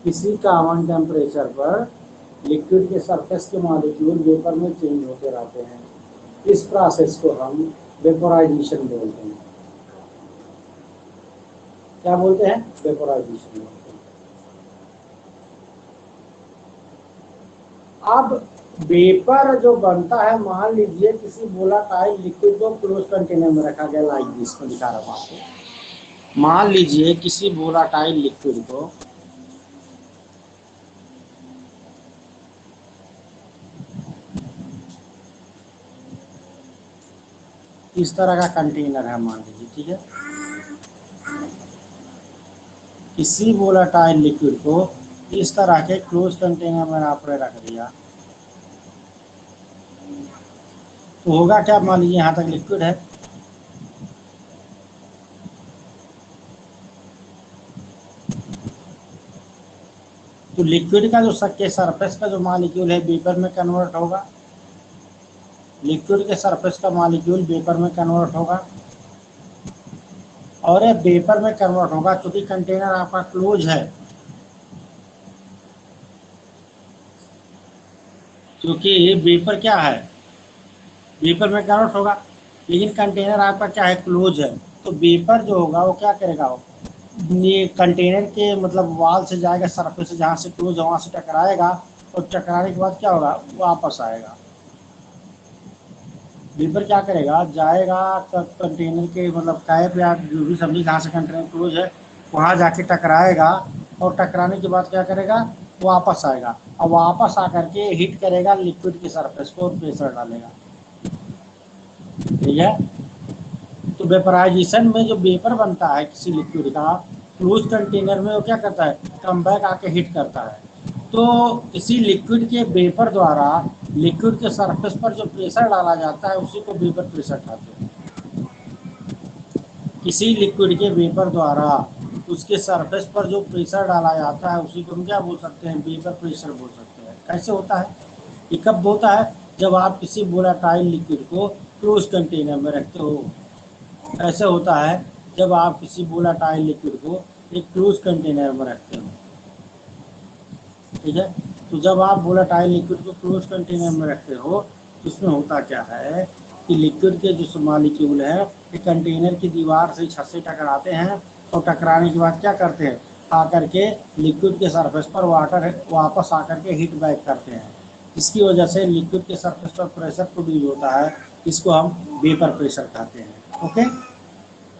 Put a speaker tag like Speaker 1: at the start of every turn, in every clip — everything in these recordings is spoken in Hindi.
Speaker 1: किसी कॉमन टेम्परेचर पर लिक्विड के सरफेस के मॉलिक्यूल वेपर में चेंज होते रहते हैं। इस प्रोसेस को हम वेपोराइजेशन बोलते हैं। क्या बोलते हैं? वेपोराइजेशन बोलते हैं। अब वेपर जो बनता है, मान लीजिए किसी वोलेटाइल लिक्विड को क्लोज कंटेनर में रखा गया, लाइक दिस में दिखा रहा हूं आपको। मान लीजिए किसी वोलेटाइल लिक्विड को इस तरह का कंटेनर है, मान लीजिए, ठीक है। किसी वोलेटाइल लिक्विड को इस तरह के क्लोज कंटेनर में आपने रख दिया तो होगा क्या? मान लीजिए यहाँ तक लिक्विड है, तो लिक्विड का जो के सरफेस का जो मॉलिक्यूल है वेपर में कन्वर्ट होगा। लिक्विड के सरफेस का मॉलिक्यूल वेपर में कन्वर्ट होगा, और ये वेपर में कन्वर्ट होगा क्योंकि कंटेनर आपका क्लोज है, क्योंकि वेपर क्या है, वेपर में कन्वर्ट होगा। लेकिन कंटेनर आपका क्या है, क्लोज है। तो वेपर जो होगा वो क्या करेगा, वो ये कंटेनर के मतलब वॉल से जाएगा, सरफेस से जहाँ से क्लोज है वहाँ से टकराएगा, और टकराने के बाद क्या होगा, वापस आएगा। वेपर क्या करेगा, जाएगा कंटेनर के मतलब कैप या जो भी समझी जहाँ से कंटेनर क्लोज है वहाँ जाके टकराएगा, और टकराने के बाद क्या करेगा, वापस आएगा, और वापस आकर के हिट करेगा लिक्विड के सरफेस को और प्रेशर डालेगा। ठीक है। तो वेपराइजेशन में जो वेपर बनता है किसी लिक्विड का क्लोज कंटेनर में, वो क्या करता है, कम बैक आके हिट करता है। तो किसी लिक्विड के वेपर द्वारा लिक्विड के सरफेस पर जो प्रेशर डाला जाता है उसी को वेपर प्रेशर कहते हैं। किसी लिक्विड के वेपर द्वारा उसके सरफेस पर जो प्रेशर डाला जाता है उसी को हम क्या बोल सकते हैं, वेपर प्रेशर बोल सकते हैं। कैसे होता है, ये कब होता है, जब आप किसी वोलेटाइल लिक्विड को क्लोज कंटेनर में रखते हो। ऐसे होता है जब आप किसी वोलेटाइल लिक्विड को एक क्लोज कंटेनर में रखते हो। ठीक है। तो जब आप वोलेटाइल लिक्विड को क्लोज कंटेनर में रखते हो तो इसमें होता क्या है कि लिक्विड के जो मॉलिक्यूल है ये कंटेनर की दीवार से, छत से टकराते हैं, और टकराने के बाद क्या करते हैं, आकर के लिक्विड के सरफेस पर वाटर वापस आकर के हीट बैक करते हैं। इसकी वजह से लिक्विड के सरफेस पर प्रेशर प्रोड्यूस होता है, इसको हम वेपर प्रेशर कहते हैं। ओके।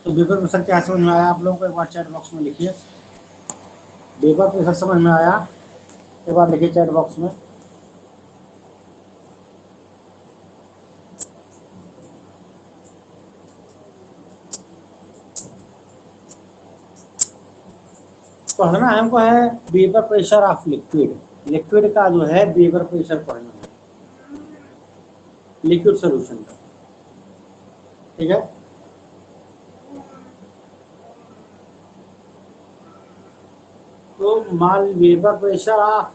Speaker 1: तो वेपर प्रेशर क्या समझ में आया आप लोगों को? एक बार चैट बॉक्स में लिखिए, वेपर प्रेशर समझ में आया? एक बार लिखिए चैट बॉक्स में। पढ़ना हमको है vapour pressure of liquid. Liquid का जो है वेपर प्रेशर पढ़ना है, लिक्विड सोल्यूशन का। ठीक है। तो मान vapour pressure of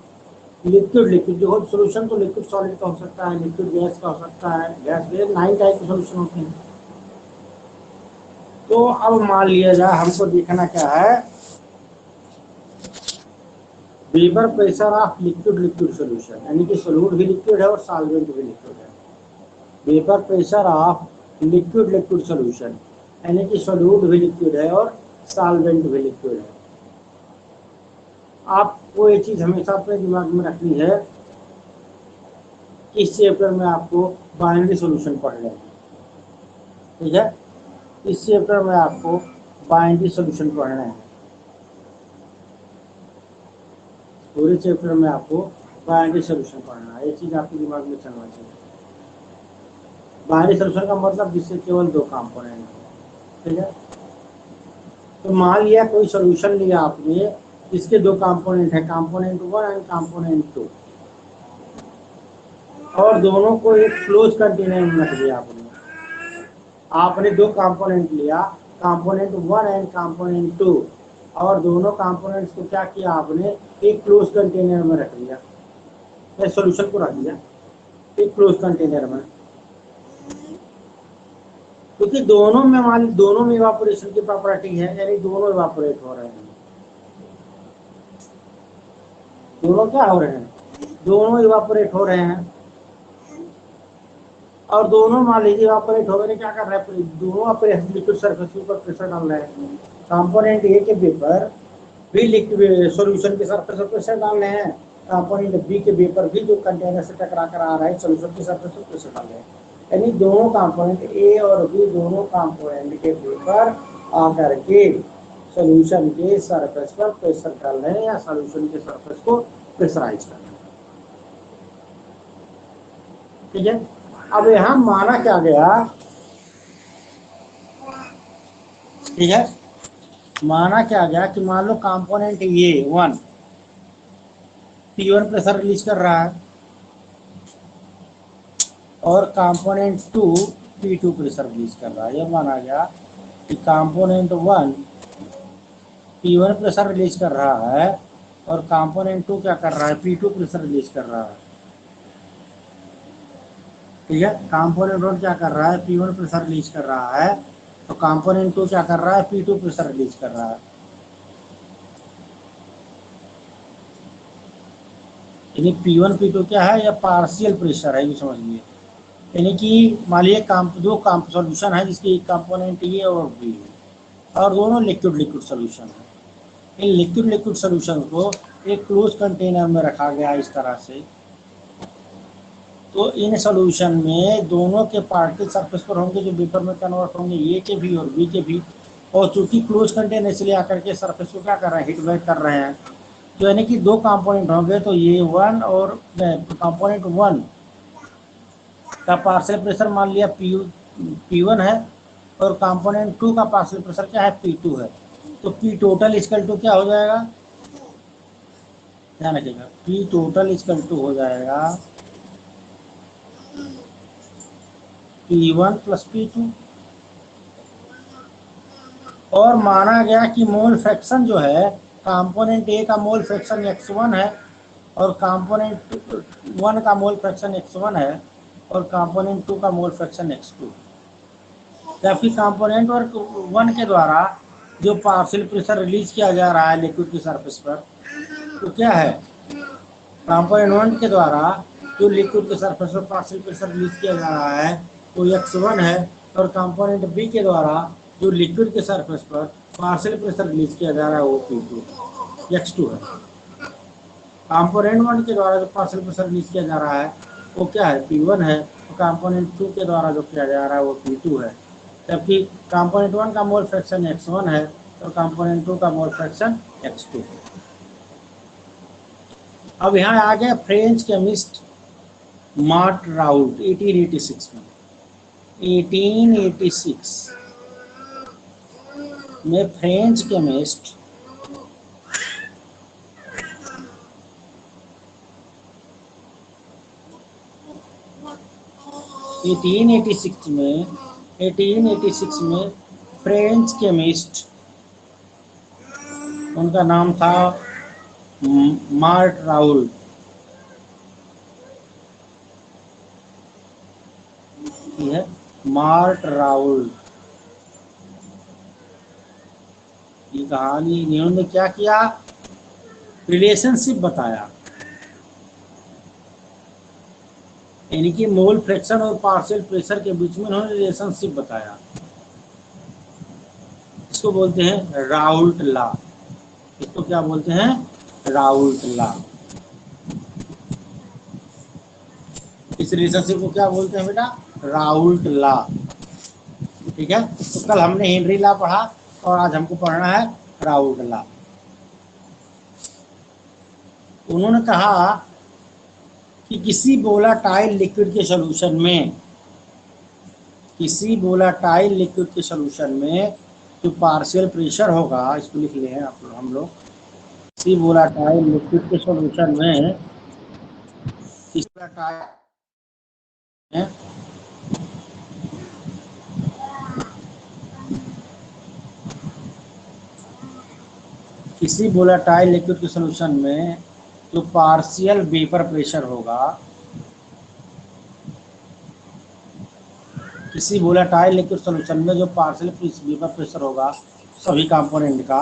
Speaker 1: liquid, liquid जो हो सोल्यूशन, तो लिक्विड सॉलिड का हो सकता है, लिक्विड गैस का हो सकता है, गैस गैस 9 टाइप के सोल्यूशन होते हैं। तो अब मान लिया जाए हमको देखना क्या है, vapour pressure of liquid, liquid solution, यानी कि सोलूट भी लिक्विड है और सॉल्वेंट भी लिक्विड है। Vapour pressure of liquid, liquid solution, यानी कि सोलूट भी लिक्विड है और सॉल्वेंट भी लिक्विड है। आपको ये चीज हमेशा अपने दिमाग में रखनी है, इस चैप्टर में आपको बाइनरी सॉल्यूशन पढ़ना है। ठीक है। इस चैप्टर में आपको बाइनरी सॉल्यूशन पढ़ना है, पूरे चैप्टर में आपको बाइनरी सॉल्यूशन पढ़ना है। ये चीज आपके दिमाग में चलना चाहिए। बाइनरी सॉल्यूशन का मतलब जिससे केवल 2 कंपोनेंट है। ठीक है। तो मान लिया कोई सॉल्यूशन लिया आपने, इसके 2 कंपोनेंट है, कंपोनेंट 1 एंड कंपोनेंट 2, और दोनों को एक क्लोज कंटेनर में रख दिया आपने। आपने 2 कंपोनेंट लिया, कंपोनेंट 1 एंड कंपोनेंट 2, और दोनों कंपोनेंट्स को क्या किया आपने, एक क्लोज कंटेनर में रख दिया, सॉल्यूशन को रख दिया एक क्लोज कंटेनर में। क्योंकि दोनों में मान दोनों में इवापोरेशन की प्रॉपर्टी है, यानी दोनों इवापोरेट हो रहे हैं। दोनों क्या हो रहे हैं, दोनों इवापोरेट हो रहे हैं। और दोनों मान लीजिए इवापोरेट हो गए, क्या कर रहे हैं, दोनों अपने लिक्विड सरफेस के ऊपर प्रेशर डाल रहे हैं। कंपोनेंट ए के वेपर भी लिक्विड सॉल्यूशन के सरफेस पर प्रेशर डाल रहे हैं, कंपोनेंट बी के वेपर भी जो कंटेनर से टकरा कर आ रहा है सॉल्यूशन के सरफेस पर प्रेशर डाल रहे हैं। यानी दोनों कंपोनेंट ए और बी, दोनों कंपोनेंट के वेपर आकर के सॉल्यूशन के सरफेस पर प्रेशर डाल रहे हैं या सॉल्यूशन के सरफेस को प्रेशराइज कर रहे हैं। ठीक है, अब यहां माना क्या गया, ठीक है, माना क्या गया कि मान लो कंपोनेंट ये वन P1 प्रेशर रिलीज कर रहा है और कंपोनेंट 2 P2 प्रेशर रिलीज कर रहा है। यह माना गया कि कंपोनेंट 1 P1 प्रेशर रिलीज कर रहा है और कंपोनेंट 2 क्या कर रहा है, P2 प्रेशर रिलीज कर रहा है। ठीक है, कंपोनेंट 1 क्या कर रहा है, P1 प्रेशर रिलीज कर रहा है, तो कंपोनेंट 2 क्या कर रहा है, P2 प्रेशर रिलीज कर रहा है। यानी P1 P2 क्या है, यह पार्शियल प्रेशर है, ये समझिए। यानी कि मान लीजिए दो सॉल्यूशन है जिसकी एक कंपोनेंट ए और बी है और दोनों लिक्विड लिक्विड सॉल्यूशन है। इन लिक्विड लिक्विड सॉल्यूशन को एक क्लोज कंटेनर में रखा गया इस तरह से। तो इन सॉल्यूशन में दोनों के पार्टिकल सरफेस पर होंगे जो वेपर में कन्वर्ट होंगे, ए के भी और बी के भी। और चूंकि क्लोज कंटेनर इसलिए आकर के सरफेस को क्या कर रहे हैं, हिट बैक कर रहे हैं। तो यानी कि दो कंपोनेंट होंगे, तो ये वन और कंपोनेंट 1 का पार्शियल प्रेशर मान लिया P1 है और कंपोनेंट 2 का पार्शियल प्रेशर क्या है, P2 है। तो P टोटल इक्वल टू क्या हो जाएगा, ध्यान रखिएगा, P टोटल इक्वल टू हो जाएगा P1 प्लस P2। और माना गया कि मोल फ्रैक्शन जो है, कंपोनेंट ए का मोल फ्रैक्शन x1 है और कंपोनेंट 1 का मोल फ्रैक्शन x1 है और कंपोनेंट 2 का मोल फ्रैक्शन x2। जबकि कंपोनेंट 1 के द्वारा जो पार्शियल प्रेशर रिलीज किया जा रहा है लिक्विड की सरफेस पर, तो क्या है, कंपोनेंट 1 के द्वारा जो लिक्विड के सरफेस पर पार्शियल प्रेशर रिलीज किया जा रहा है वो x1 है और कंपोनेंट बी के द्वारा जो लिक्विड के सरफेस पर पार्शियल प्रेशर रिलीज किया जा रहा है वो P2 x2 है। कंपोनेंट 1 के द्वारा जो पार्शियल प्रेशर रिलीज किया जा रहा है वो क्या है, P1 है। तो कंपोनेंट 2 के द्वारा जो किया जा रहा है वो P2 है। जबकि कंपोनेंट 1 का मोल फ्रैक्शन x1 है और कंपोनेंट 2 का मोल फ्रैक्शन x2 है। अब यहाँ आ गया फ्रेंच केमिस्ट मार्ट राउल्ट 1886 में। 1886 में French chemist eighteen eighty six में फ्रेंच केमिस्ट, उनका नाम था मार्ट राउल्ट। है मार्ट राउल्ट। ये कहानी इन्होंने क्या किया, रिलेशनशिप बताया, यानी कि मोल फ्रैक्शन और पार्शियल प्रेशर के बीच में उन्होंने रिलेशनशिप बताया। इसको बोलते हैं राउल्ट लॉ। इसको क्या बोलते हैं, राउल्ट लॉ। इस रिलेशनशिप को क्या बोलते हैं बेटा, राउल्ट लॉ। ठीक है, तो कल हमने हेनरी लॉ पढ़ा और आज हमको पढ़ना है राउल्ट लॉ। उन्होंने कहा कि किसी वोलेटाइल लिक्विड के सॉल्यूशन में, किसी वोलेटाइल लिक्विड के सॉल्यूशन में जो पार्शियल प्रेशर होगा, इसको लिख ले हैं हम लोग, किसी वोलेटाइल लिक्विड के सॉल्यूशन में, किसी वोलेटाइल किसी वोलेटाइल लिक्विड के सॉल्यूशन में जो पार्शियल वेपर प्रेशर होगा, किसी वोलेटाइल लिक्विड सॉल्यूशन में जो पार्शियल वेपर प्रेशर होगा सभी कंपोनेंट का,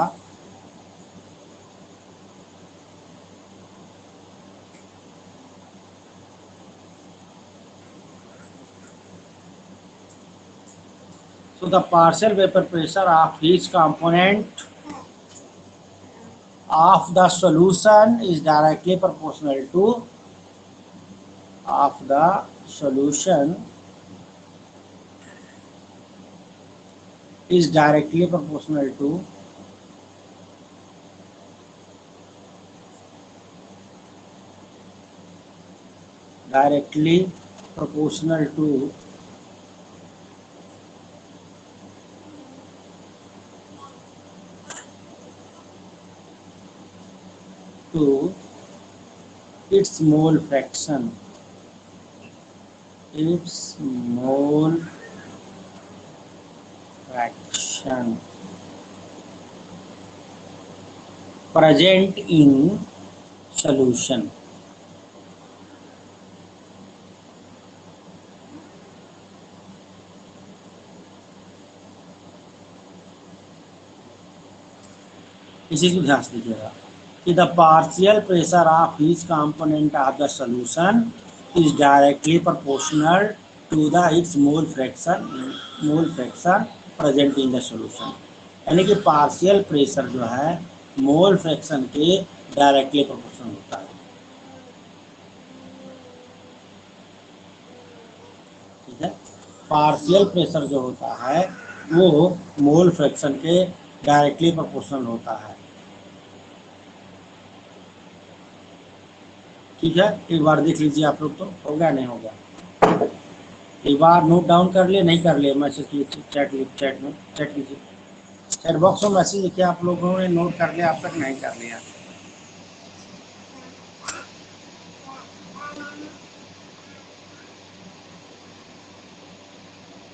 Speaker 1: So the partial vapor pressure of each component of the solution is directly proportional to of the solution is directly proportional to directly proportional to its mole fraction, its mole fraction present in solution. इसी को ध्यान से देखिएगा कि the partial pressure of each component of the solution is directly proportional to the its mole fraction present in the solution. यानी कि पार्शियल प्रेशर जो है मोल फ्रैक्शन के डायरेक्टली प्रोपोर्शनल होता है। ठीक है, पार्शियल प्रेशर जो होता है वो मोल फ्रैक्शन के डायरेक्टली प्रोपोर्शनल होता है। ठीक है, एक बार देख लीजिए आप लोग, तो हो गया नहीं हो गया, एक बार नोट डाउन कर लिए, नहीं कर लिए मैसेज कीजिए, चैट कीजिए, चैट बॉक्स में मैसेज लिखिए, आप लोगों ने नोट कर लिया, अब तक नहीं कर लिया।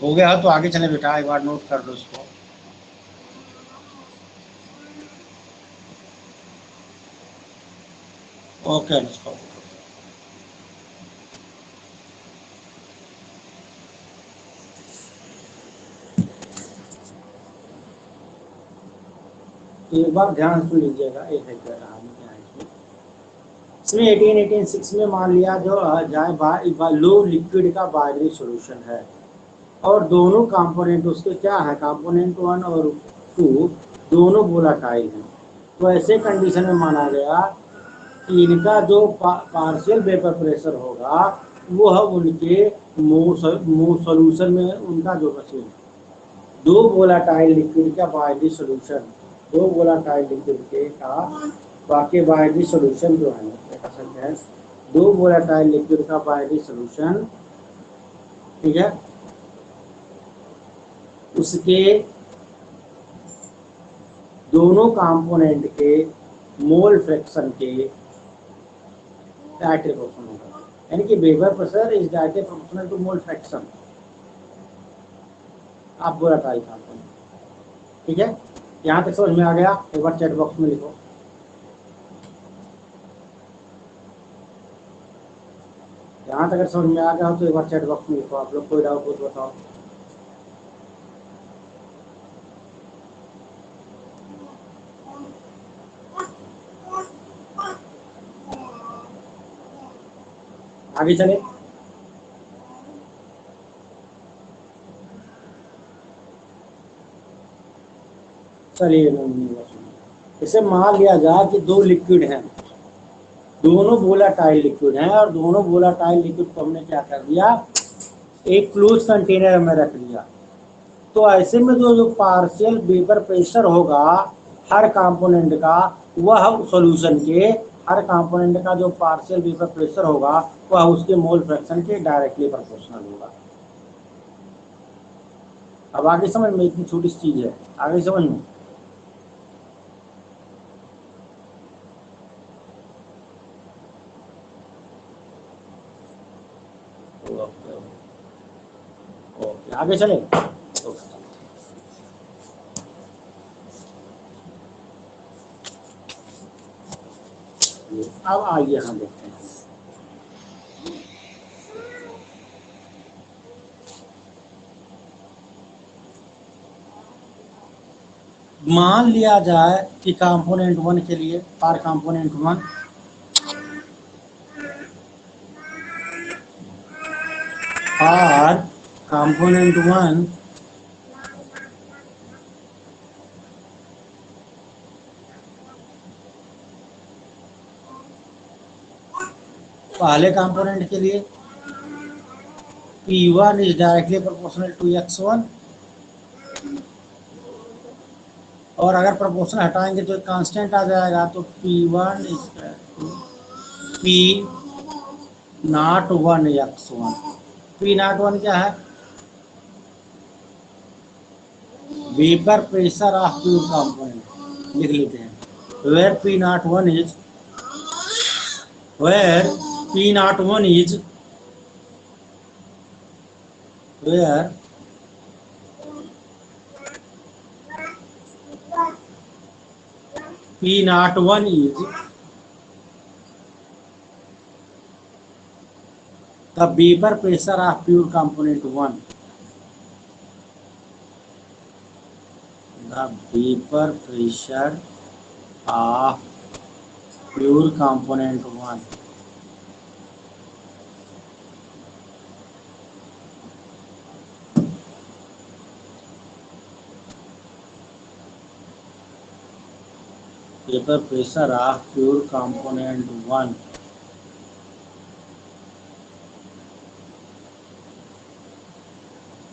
Speaker 1: हो गया तो आगे चले बेटा, एक बार नोट कर लो इसको। ओके इसको तो एक बार ध्यान सुन लीजिएगा। एक इसमें 1886 में मान लिया जो जाए लो लिक्विड का बाइनरी सॉल्यूशन है और दोनों कंपोनेंट उसके क्या है, कंपोनेंट 1 और 2 दोनों वोलेटाइल हैं। तो ऐसे कंडीशन में माना गया कि इनका जो पार्शियल वेपर प्रेशर होगा वो उनके सॉल्यूशन में उनका जो बचे दो वोलेटाइल लिक्विड का बाइनरी सॉल्यूशन, दो वोलेटाइल लिक्विड के का बाकी बाइनरी सॉल्यूशन जो है कह सकते हैं, दो वोलेटाइल लिक्विड का बाइनरी सॉल्यूशन, ठीक है, उसके दोनों कंपोनेंट के मोल फ्रैक्शन के डायरेक्टली प्रोपोर्शनल होगा। यानी कि vapour pressure is directly proportional to mole fraction of volatile component. ठीक है, यहाँ तक समझ में आ गया? एक बार चैट बॉक्स में लिखो। यहाँ तक अगर समझ में आ गया हो तो एक बार चैट बॉक्स में लिखो। आप लोग कोई डाउट हो तो बताओ। आगे चले, चलिए इसे मान लिया जाए कि दो लिक्विड हैं, दोनों वोलेटाइल लिक्विड हैं और दोनों वोलेटाइल लिक्विड को हमने क्या कर दिया, एक क्लोज कंटेनर में रख दिया। तो ऐसे में जो पार्शियल वेपर प्रेशर होगा हर कंपोनेंट का, वह सॉल्यूशन के हर कंपोनेंट का जो पार्शियल वेपर प्रेशर होगा वह उसके मोल फ्रैक्शन के डायरेक्टली प्रोपोर्शनल होगा। अब आगे समझ में, इतनी छोटी सी चीज है, आगे समझ में। ओके आगे चले। अब आइए हम देखते हैं, मान लिया जाए कि कंपोनेंट 1 के लिए फॉर कंपोनेंट 1 और कंपोनेंट 1 पहले कंपोनेंट के लिए P1 is directly proportional to x1, और अगर प्रोपोर्शनल हटाएंगे तो एक कांस्टेंट आ जाएगा, तो P1 is P not 1 x1। P not 1 क्या है? Vapour pressure of pure component, लिख लेते हैं। Where P not 1 is, where P not 1 is, where P not 1 is the vapor pressure of pure component 1, the vapor pressure of pure component 1, vapor pressure of pure component 1,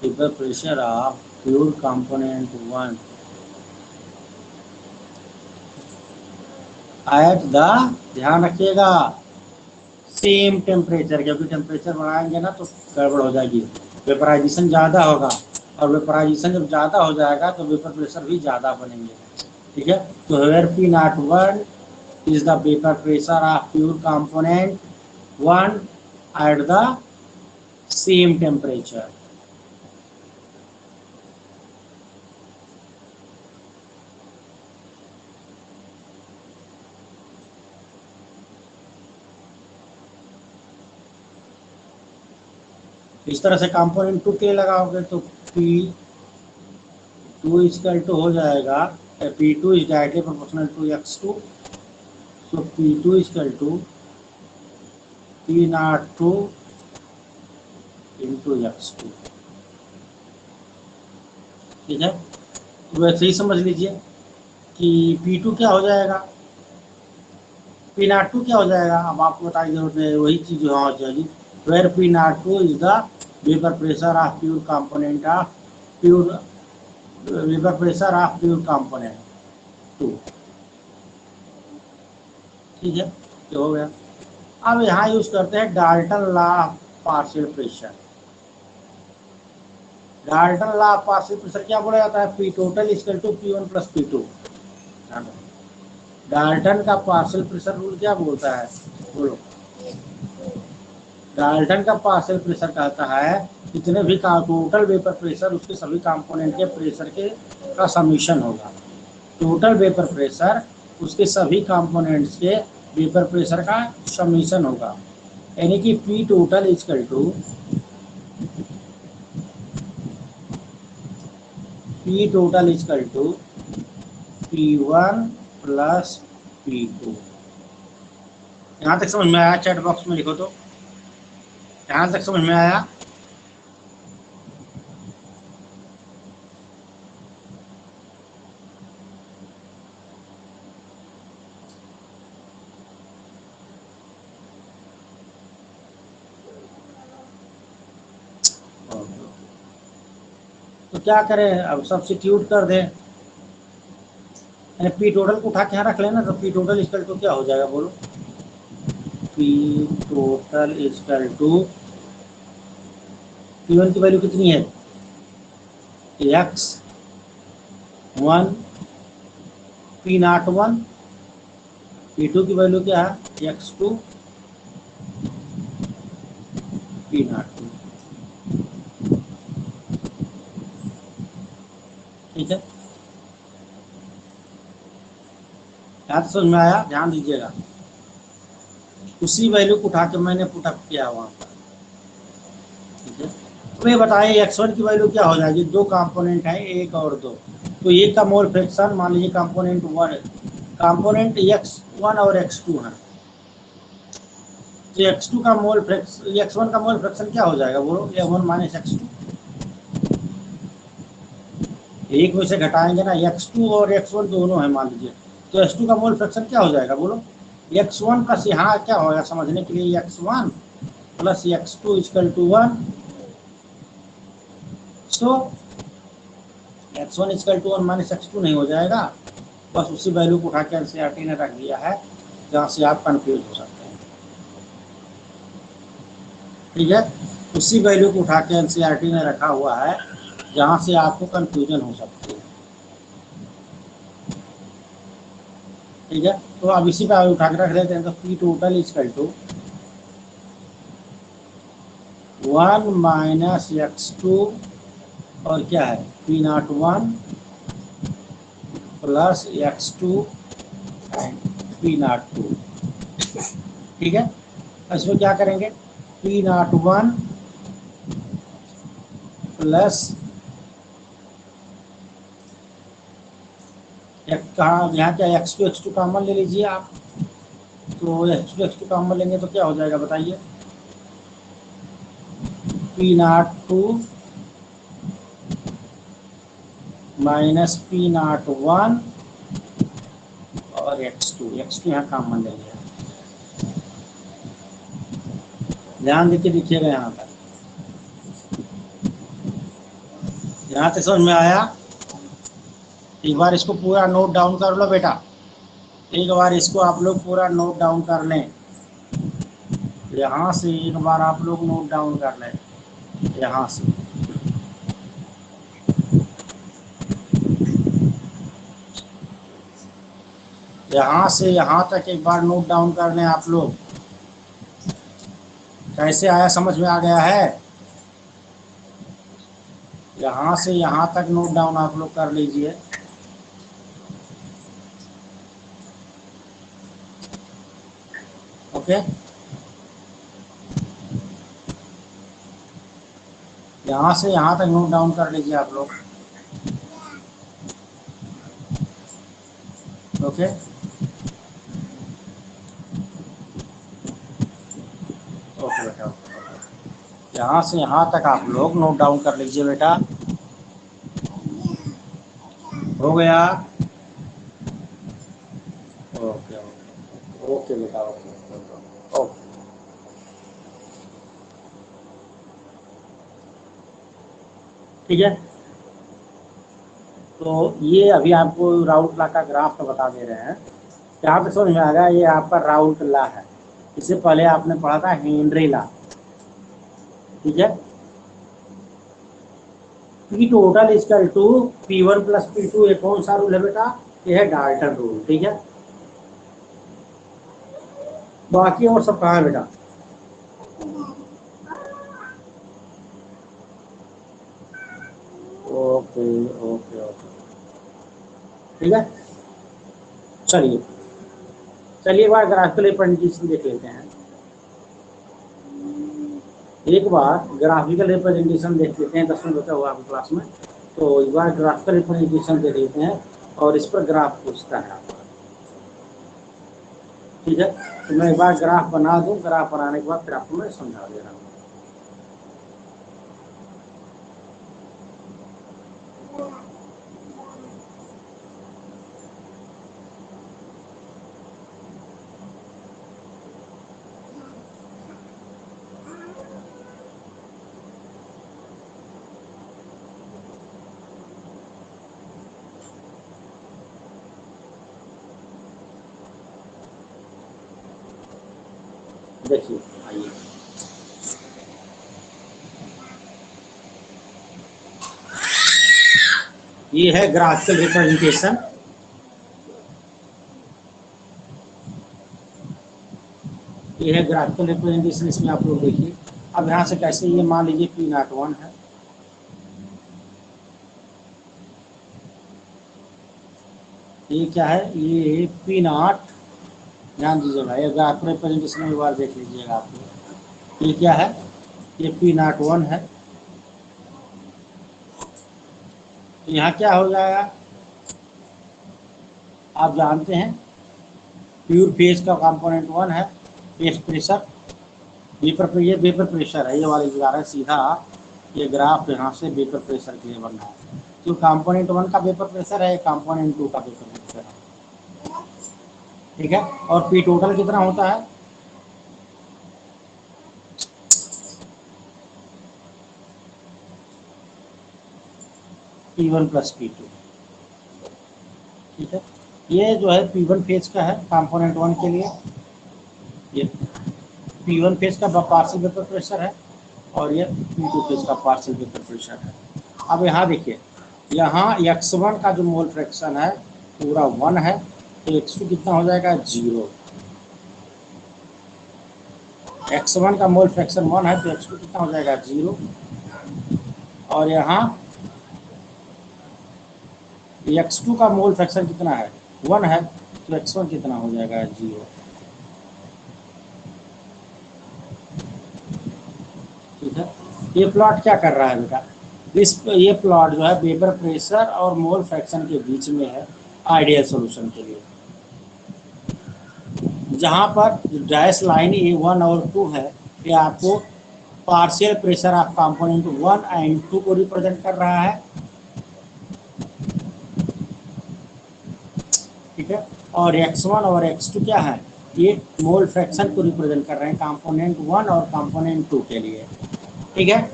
Speaker 1: vapor pressure of pure component 1 at the, ध्यान रखिएगा, सेम टेम्परेचर, क्योंकि टेम्परेचर बढ़ाएंगे ना तो गड़बड़ हो जाएगी, वेपराइजेशन ज़्यादा होगा, और वेपराइजेशन जब ज़्यादा हो जाएगा तो वेपर प्रेशर भी ज़्यादा बनेंगे। ठीक है, तो where P not 1 is the vapor pressure of pure component 1 at the same temperature। इस तरह से कंपोनेंट 2 के लगाओगे तो P2 इक्वल टू हो जाएगा, P2 is directly proportional to x2, so P2 equal to P naught 2 into x2। ठीक है, तो वैसे ही समझ लीजिए कि P2 क्या हो जाएगा, P नॉट 2 क्या हो जाएगा, अब आपको बताने की जरूरत है, वही चीज़ यहाँ हो जाएगी। Where P naught 2 is the vapour pressure of pure component of pure, vapour pressure of pure component 2। ठीक है, तो हो गया। अब यहाँ यूज करते हैं Dalton law of partial pressure. Dalton law of partial pressure क्या बोला जाता है? P total equal to P1 plus P2। Dalton का पार्शियल प्रेशर रूल क्या बोलता है, बोलो? डाल्टन का पार्शियल प्रेशर कहता है जितने भी टोटल वेपर प्रेशर उसके सभी कंपोनेंट के प्रेशर के का समीशन होगा। टोटल वेपर प्रेशर उसके सभी कंपोनेंट्स के वेपर प्रेशर का समीशन होगा, यानी कि P total equal to P1 plus P2। यहाँ तक समझ में आया? चैट बॉक्स में लिखो तो, यहाँ तक समझ में आया? तो क्या करें, अब सब्स्टिट्यूट कर दें, पी टोटल को उठा के यहाँ रख लेना, तो पी टोटल इक्वल टू क्या हो जाएगा, बोलो? P total equal to P1 की वैल्यू कितनी है? x1, P नॉट 1, P2 की वैल्यू क्या है? x2, P naught 2। ठीक है, याद समझ में आया? ध्यान दीजिएगा, उसी वैल्यू को उठा के मैंने पुटअप किया वहाँ पर। ठीक है, तो ये बताइए x1 की वैल्यू क्या हो जाएगी? दो कंपोनेंट है, एक और दो, तो एक का मोल फ्रैक्शन मान लीजिए कंपोनेंट 1, कंपोनेंट x1 और x2 है, तो x2 का मोल फ्रैक्शन, x1 का मोल फ्रैक्शन क्या हो जाएगा, बोलो? x1 माइनस x2, एक में से घटाएंगे ना, x2 और x1 दोनों है मान लीजिए, तो x2 का मोल फ्रैक्शन क्या हो जाएगा, बोलो? x1 प्लस यहाँ क्या होगा समझने के लिए, x1 plus x2 equal to 1। So x1 equal to 1 minus x2 नहीं हो जाएगा, बस उसी वैल्यू को उठा के एनसीईआरटी ने रख दिया है जहाँ से आप कंफ्यूज हो सकते हैं। ठीक है, उसी वैल्यू को उठा के एनसीईआरटी ने रखा हुआ है जहाँ से आपको कंफ्यूजन हो सकती है। ठीक है, तो अब इसी पे उठा के रख देते हैं। तो P total equal to 1 minus x2 और क्या है P01 plus x2 and P02। ठीक है, इसमें क्या करेंगे, P01 प्लस कहाँ यहाँ क्या x2 कॉमन ले लीजिए आप, तो x2 कॉमन लेंगे तो क्या हो जाएगा बताइए, P02 माइनस P01 और x2 यहाँ कॉमन लेंगे। ध्यान देके देखिएगा यहाँ तक, यहाँ तक समझ में आया। एक बार इसको पूरा नोट डाउन कर लो बेटा, एक बार इसको आप लोग पूरा नोट डाउन कर लें, यहाँ से एक बार आप लोग नोट डाउन कर लें, यहाँ से यहाँ तक एक बार नोट डाउन कर लें आप लोग। कैसे आया समझ में आ गया है, यहाँ से यहाँ तक नोट डाउन आप लोग कर लीजिए। ओके, यहाँ से यहाँ तक नोट डाउन कर लीजिए आप लोग। ओके, ओके बेटा, यहाँ से यहाँ तक आप लोग नोट डाउन कर लीजिए बेटा। हो गया, ओके ओके ओके बेटा, ओके ओके। ठीक है, तो ये अभी आपको राउट लॉ का ग्राफ तो बता दे रहे हैं, यहाँ पे समझ में आ गया। ये आपका राउट लॉ है, इससे पहले आपने पढ़ा था हेनरी लॉ। ठीक है, P total equal to P1 plus P2, ये कौन सा रूल है बेटा, ये है डाल्टन रूल। ठीक है, बाकी और सब कहाँ है बेटा, ओके ओके ओके। ठीक है, चलिए चलिए एक बार ग्राफिकल रिप्रेजेंटेशन देख लेते हैं, एक बार ग्राफिकल रिप्रेजेंटेशन देख लेते हैं, 10 मिनट बचा हुआ आपकी क्लास में, तो एक बार ग्राफिकल रिप्रेजेंटेशन देख लेते हैं और इस पर ग्राफ पूछता है आपका। ठीक है, तो मैं एक बार ग्राफ बना दूं, ग्राफ बनाने के बाद फिर आपको मैं समझा दे रहा हूँ। देखिए आइए, ये है ग्राफिकल रिप्रेजेंटेशन। ये है ग्राफिकल रिप्रेजेंटेशन, इसमें आप लोग देखिए। अब यहाँ से कैसे, ये मान लीजिए P01 है, ये क्या है, ये P0, ध्यान दीजिएगा, ये ग्राफिकल रिप्रेजेंटेशन में एक बार देख लीजिएगा आप लोग। ये क्या है, ये P01 है। तो यहाँ क्या हो जाएगा, आप जानते हैं प्योर फेज का कंपोनेंट 1 है, फेज प्रेशर, ये वेपर प्रेशर है, ये वाली जा रहा है सीधा, ये ग्राफ यहाँ से वेपर प्रेशर के लिए बन रहा है। तो कंपोनेंट 1 का वेपर प्रेशर है, कंपोनेंट 2 का वेपर प्रेशर है। ठीक है। और पी टोटल कितना होता है, P1 प्लस P2। ठीक है, ये जो है P1 फेज का है कंपोनेंट 1 के लिए, ये P1 फेज का पार्शियल वेपर प्रेशर है और ये P2 फेज का पार्शियल वेपर प्रेशर है। अब यहाँ देखिए, यहाँ x1 का जो मोल फ्रैक्शन है पूरा 1 है, तो x2 कितना हो जाएगा 0। x1 का मोल फ्रैक्शन 1 है तो x2 कितना हो जाएगा 0। और यहाँ x2 का मोल फ्रैक्शन कितना है 1 है, तो x1 कितना हो जाएगा 0। ठीक है, ये प्लॉट क्या कर रहा है बेटा, ये प्लॉट जो है वेपर प्रेशर और मोल फ्रैक्शन के बीच में है आइडियल सॉल्यूशन के लिए। जहाँ पर डैश लाइन A1 और 2 है, ये आपको partial pressure of component 1 and 2 को रिप्रेजेंट कर रहा है। ठीक है, और x1 और x2 क्या है, ये मोल फ्रैक्शन को रिप्रेजेंट कर रहे हैं कंपोनेंट 1 और कंपोनेंट 2 के लिए। ठीक है,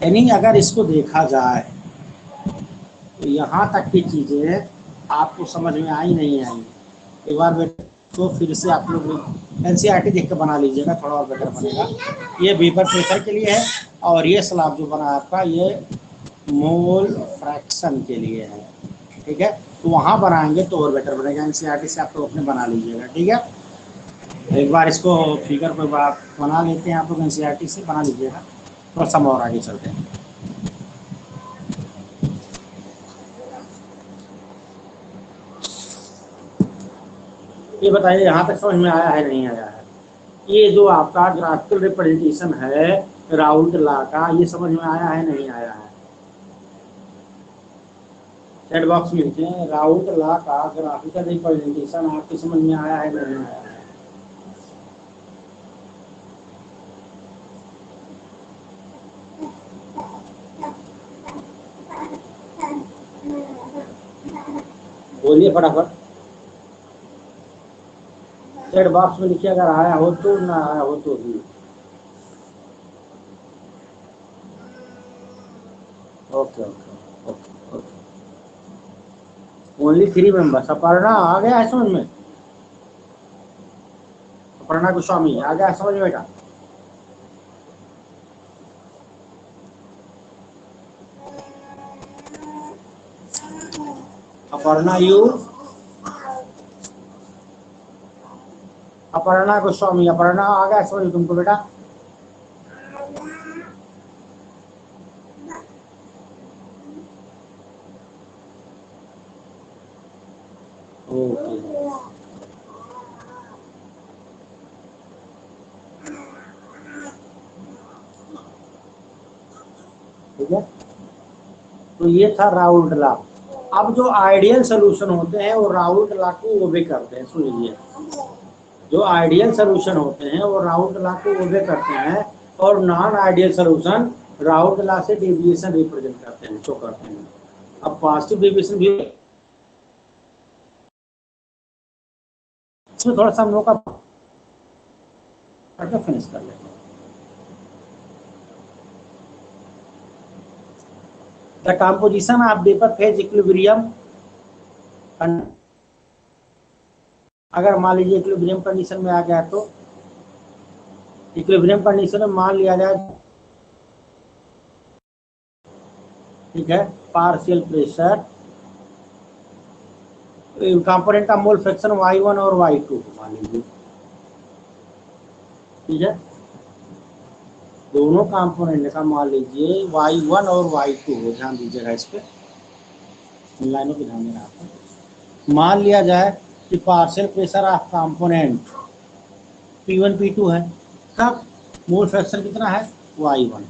Speaker 1: यानी अगर इसको देखा जाए तो यहाँ तक की चीज़ें आपको समझ में आई नहीं आई, एक बार तो फिर से आप लोग एनसीईआरटी देख के बना लीजिएगा, थोड़ा और बेटर बनेगा। ये वेपर प्रेशर के लिए है और ये स्लैब जो बना आपका ये मोल फ्रैक्शन के लिए है। ठीक है, तो वहाँ बनाएंगे तो और बेटर बनेगा, एनसीईआरटी से आप लोग अपने बना लीजिएगा। ठीक है, एक बार इसको फिगर पे बना लेते हैं आप लोग, एनसीईआरटी से बना लीजिएगा, थोड़ा सा और आगे चलते हैं। ये बताइए यहाँ तक समझ में आया है नहीं आया है, ये जो आपका ग्राफिकल रिप्रेजेंटेशन है राउल्ट लॉ का, ये समझ में आया है नहीं आया है, चैट बॉक्स में लिखें राउल्ट लॉ का ग्राफिकल रिप्रेजेंटेशन आपकी समझ में आया है नहीं आया है। बोलिए फटाफट, चैट बॉक्स में लिखिए अगर आया हो तो, ना आया हो तो भी। Okay okay okay okay, only 3 members. Aparna आ गया है समझ में, अपर्णा गोस्वामी आ गया है समझ में बेटा। अपर्णा यू, अपर्णा गोस्वामी, अपर्णा आ गया समझ तुमको बेटा। ओके, ठीक है, तो ये था राउल्ट लॉ। अब जो आइडियल सोल्यूशन होते हैं वो राउल्ट लॉ को ओबे करते हैं, सुन लीजिए, जो आइडियल सोल्यूशन होते हैं वो राउल्ट लॉ को ओबे करते हैं और non ideal solution Raoult law से डेविएशन रिप्रेजेंट करते हैं, शो करते हैं। अब पॉजिटिव डेविएशन भी इसमें थोड़ा सा हम लोग का फिनिश कर लेते हैं। The composition of vapour phase equilibrium, अगर मान लीजिए इक्विलिब्रियम कंडीशन में आ गया तो इक्विलिब्रियम कंडीशन में मान लिया जाए, ठीक है, पार्शियल प्रेशर कंपोनेंट का मोल फ्रैक्शन y1 और y2 मान लीजिए। ठीक है, दोनों कंपोनेंट का मान लीजिए y1 और y2 हो, ध्यान दीजिएगा इस पे, लाइनों पे ध्यान देना आपको। मान लिया जाए कि partial pressure of component P1 P2 है, तब मोल फ्रैक्शन कितना है y1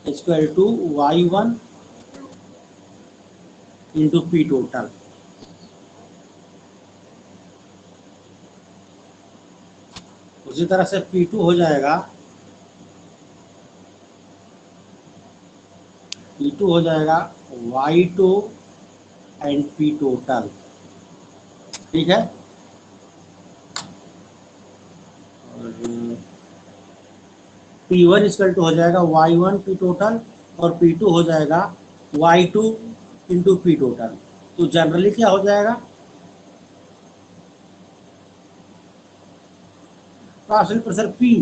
Speaker 1: equal to y1 into P total. उसी तरह से P2 हो जाएगा टू हो जाएगा y2 एंड p टोटल, ठीक है। और P1 इक्वल टू हो जाएगा y1 p टोटल और P2 हो जाएगा y2 इंटू पी टोटल। तो जनरली क्या हो जाएगा, partial pressure P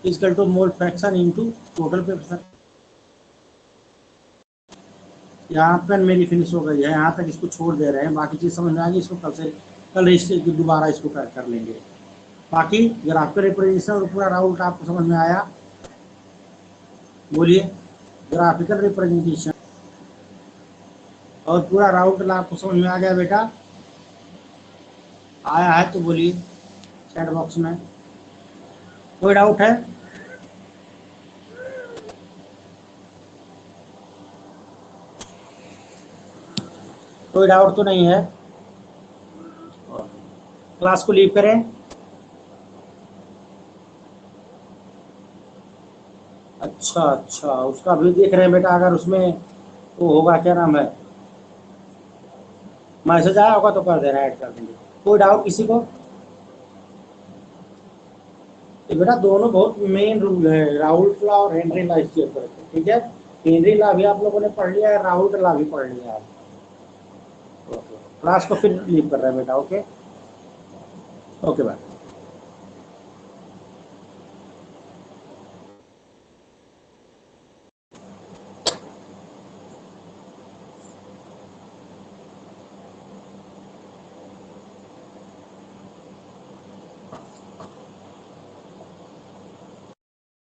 Speaker 1: equal to mole fraction into total pressure. यहाँ पर मेरी फिनिश हो गई है, यहाँ तक इसको छोड़ दे रहे हैं, बाकी चीज़ समझ में आएगी, इसको कल रजिस्टर दोबारा इसको कर लेंगे। बाकी ग्राफिकल रिप्रेजेंटेशन और पूरा राउट आपको समझ में आया, बोलिए। ग्राफिकल रिप्रेजेंटेशन और पूरा राउट आपको समझ में आ गया बेटा? आया है तो बोलिए चैट बॉक्स में। कोई डाउट है? कोई डाउट तो नहीं है? क्लास को लीव करें। अच्छा अच्छा, उसका भी देख रहे हैं बेटा, अगर उसमें वो होगा, क्या नाम है, मैसेज आया होगा तो कर देना, ऐड कर देंगे। कोई डाउट किसी को? तो बेटा दोनों बहुत मेन रूल है, राउल्ट लॉ और हेनरी लॉ, इसके ऊपर, ठीक है। हेनरी लॉ भी आप लोगों ने पढ़ लिया है, राउल्ट लॉ भी पढ़ लिया है। क्लास को फिर लीव कर रहे हैं बेटा, ओके ओके बाय।